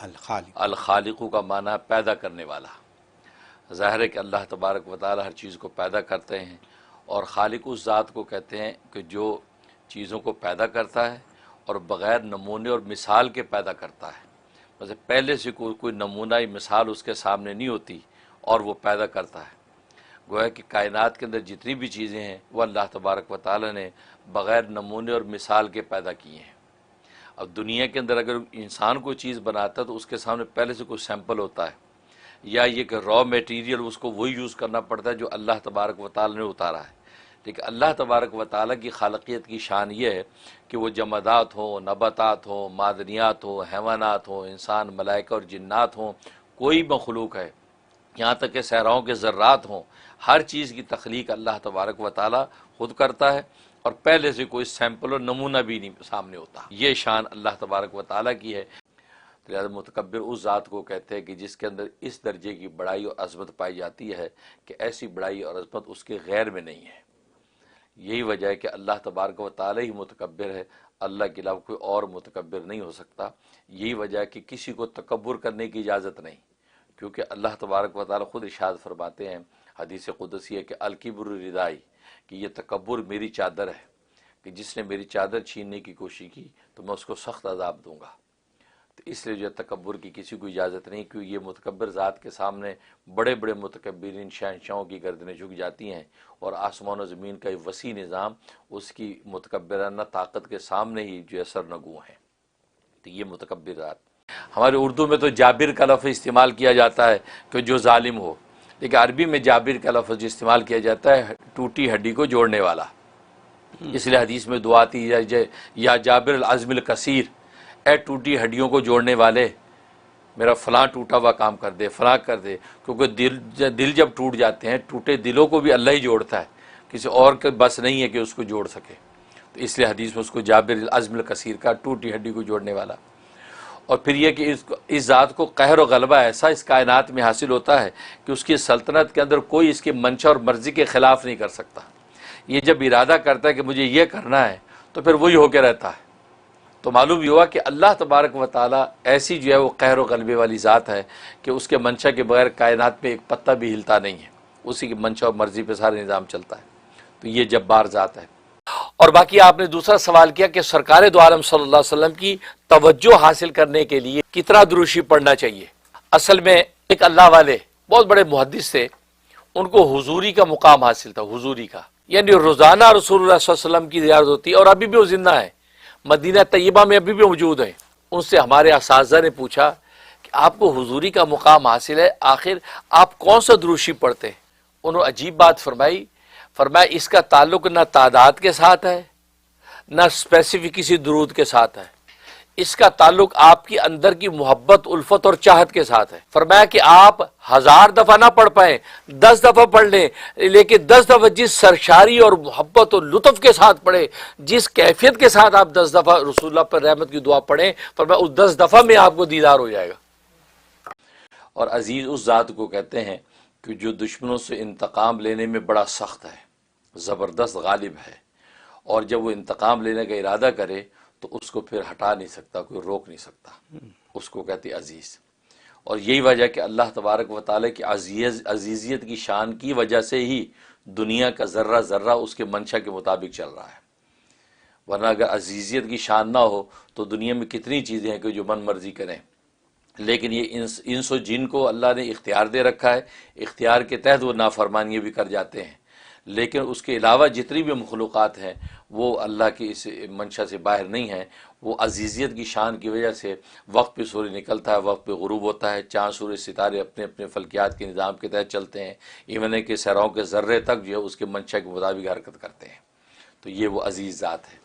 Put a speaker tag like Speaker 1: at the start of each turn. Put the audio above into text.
Speaker 1: الخالق،
Speaker 2: الخالق کا معنی ہے پیدا کرنے والا۔ ظاہر ہے کہ اللہ تبارک و تعالی ہر چیز کو پیدا کرتے ہیں، اور خالق اس ذات کو کہتے ہیں کہ جو چیزوں کو پیدا کرتا ہے اور بغیر نمونے اور مثال کے پیدا کرتا ہے۔ مثلا پہلے سے کوئی نمونہ مثال اس کے سامنے نہیں ہوتی اور وہ پیدا کرتا ہے۔ گویا کہ کائنات کے اندر جتنی بھی چیزیں ہیں وہ اللہ تبارک و تعالی نے بغیر نمونے اور مثال کے پیدا کیے ہیں۔ اب دنیا کے اندر اگر انسان کوئی چیز بناتا ہے تو اس کے سامنے پہلے سے کوئی سیمپل ہوتا ہے، یا یہ کہ را میٹیریل اس کو وہی یوز کرنا پڑتا ہے جو اللہ تبارک و تعالی نے اتارا ہے۔ لیکن اللہ تبارک و تعالی کی خالقیت کی شان یہ ہے کہ وہ جمادات ہوں، نباتات ہوں، معدنیات ہوں، حیوانات ہوں، انسان، ملائکہ اور جنات ہوں، کوئی مخلوق ہے، یہاں تک کہ صحراؤں کے ذرات ہوں، ہر چیز کی تخلیق اللہ تبارک و تعالی خود کرتا ہے، اور پہلے سے کوئی سیمپل اور نمونہ بھی نہیں سامنے ہوتا۔ یہ شان اللہ تبارک و تعالی کی ہے۔ لہذا متکبر اس ذات کو کہتے ہیں کہ جس کے اندر اس درجے کی بڑائی اور عظمت پائی جاتی ہے کہ ایسی بڑائی اور عظمت اس کے غیر میں نہیں ہے۔ یہی وجہ ہے کہ اللہ تبارک و تعالی ہی متکبر ہے، اللہ کے علاوہ کوئی اور متکبر نہیں ہو سکتا۔ یہی وجہ ہے کہ کسی کو تکبر کرنے کی اجازت نہیں، کیونکہ اللہ تبارک و تعالی خود ارشاد فرماتے ہیں حدیث قدسی ہے کہ الکبر ردائی، کہ یہ تکبر میری چادر ہے، کہ جس نے میری چادر چھیننے کی کوشش کی تو میں اس کو سخت عذاب دوں گا۔ تو اس لیے جو تکبر کی کسی کو اجازت نہیں، کیونکہ یہ متکبر ذات کے سامنے بڑے بڑے متکبرین شہنشاہوں کی گردنیں جھک جاتی ہیں، اور آسمان و زمین کا یہ وسیع نظام اس کی متکبرانہ طاقت کے سامنے ہی جو اثر نگو ہیں۔ تو یہ متکبر ذات۔ ہمارے اردو میں تو جابر کا لفظ استعمال کیا جاتا ہے کہ جو ظالم ہو، لیکن عربی میں جابر کا لفظ استعمال کیا جاتا ہے ٹوٹی ہڈی کو جوڑنے والا۔ اس لیے حدیث میں دعا آتی ہے یا جابر العظم الکثیر، اے ٹوٹی ہڈیوں کو جوڑنے والے، میرا فلاں ٹوٹا ہوا کام کر دے، فلاں کر دے، کیونکہ دل جب ٹوٹ جاتے ہیں، ٹوٹے دلوں کو بھی اللہ ہی جوڑتا ہے، کسی اور کے بس نہیں ہے کہ اس کو جوڑ سکے۔ تو اس لیے حدیث میں اس کو جابر العظم الکثیر کا، ٹوٹی ہڈی کو جوڑنے والا۔ اور پھر یہ کہ اس ذات کو قہر و غلبہ ایسا اس کائنات میں حاصل ہوتا ہے کہ اس کی سلطنت کے اندر کوئی اس کی منشا اور مرضی کے خلاف نہیں کر سکتا۔ یہ جب ارادہ کرتا ہے کہ مجھے یہ کرنا ہے تو پھر وہی ہو کے رہتا ہے۔ تو معلوم یہ ہوا کہ اللہ تبارک و تعالی ایسی جو ہے وہ قہر و غلبے والی ذات ہے کہ اس کے منشا کے بغیر کائنات میں ایک پتہ بھی ہلتا نہیں ہے، اسی کی منشا اور مرضی پہ سارا نظام چلتا ہے۔ تو یہ جبار ذات ہے۔ اور باقی آپ نے دوسرا سوال کیا کہ سرکار دو عالم صلی اللہ علیہ وسلم کی توجہ حاصل کرنے کے لیے کتنا درود پڑھنا چاہیے۔ اصل میں ایک اللہ والے بہت بڑے محدث تھے، ان کو حضوری کا مقام حاصل تھا، حضوری کا، یعنی روزانہ رسول اللہ صلی اللہ علیہ وسلم کی زیارت ہوتی ہے، اور ابھی بھی وہ زندہ ہے، مدینہ طیبہ میں ابھی بھی موجود ہیں۔ ان سے ہمارے اساتذہ نے پوچھا کہ آپ کو حضوری کا مقام حاصل ہے، آخر آپ کون سا درود پڑھتے ہیں؟ انہوں نے عجیب بات فرمایا اس کا تعلق نہ تعداد کے ساتھ ہے، نہ اسپیسیفک کسی درود کے ساتھ ہے، اس کا تعلق آپ کی اندر کی محبت، الفت اور چاہت کے ساتھ ہے۔ فرمایا کہ آپ 1000 دفعہ نہ پڑھ پائیں، 10 دفعہ پڑھ لیں، لیکن 10 دفعہ جس سرشاری اور محبت اور لطف کے ساتھ پڑھیں، جس کیفیت کے ساتھ آپ 10 دفعہ رسول اللہ پر رحمت کی دعا پڑھیں، فرمایا اس 10 دفعہ میں آپ کو دیدار ہو جائے گا۔ اور عزیز اس ذات کو کہتے ہیں کہ جو دشمنوں سے انتقام لینے میں بڑا سخت ہے، زبردست غالب ہے، اور جب وہ انتقام لینے کا ارادہ کرے تو اس کو پھر ہٹا نہیں سکتا، کوئی روک نہیں سکتا، اس کو کہتے عزیز۔ اور یہی وجہ کہ اللہ تبارک و تعالیٰ کی عزیزیت کی شان کی وجہ سے ہی دنیا کا ذرہ ذرہ اس کے منشا کے مطابق چل رہا ہے، ورنہ اگر عزیزیت کی شان نہ ہو تو دنیا میں کتنی چیزیں ہیں کہ جو من مرضی کریں۔ لیکن یہ انس و جن کو اللہ نے اختیار دے رکھا ہے، اختیار کے تحت وہ نافرمانیاں بھی کر جاتے ہیں، لیکن اس کے علاوہ جتنی بھی مخلوقات ہیں وہ اللہ کی اس منشا سے باہر نہیں ہیں۔ وہ عزیزیت کی شان کی وجہ سے وقت پہ سورج نکلتا ہے، وقت پہ غروب ہوتا ہے، چاند سورج ستارے اپنے اپنے فلکیات کے نظام کے تحت چلتے ہیں، ایون ہے کہ صحراؤں کے ذرے تک جو ہے اس کے منشا کے مطابق حرکت کرتے ہیں۔ تو یہ وہ عزیز ذات ہے۔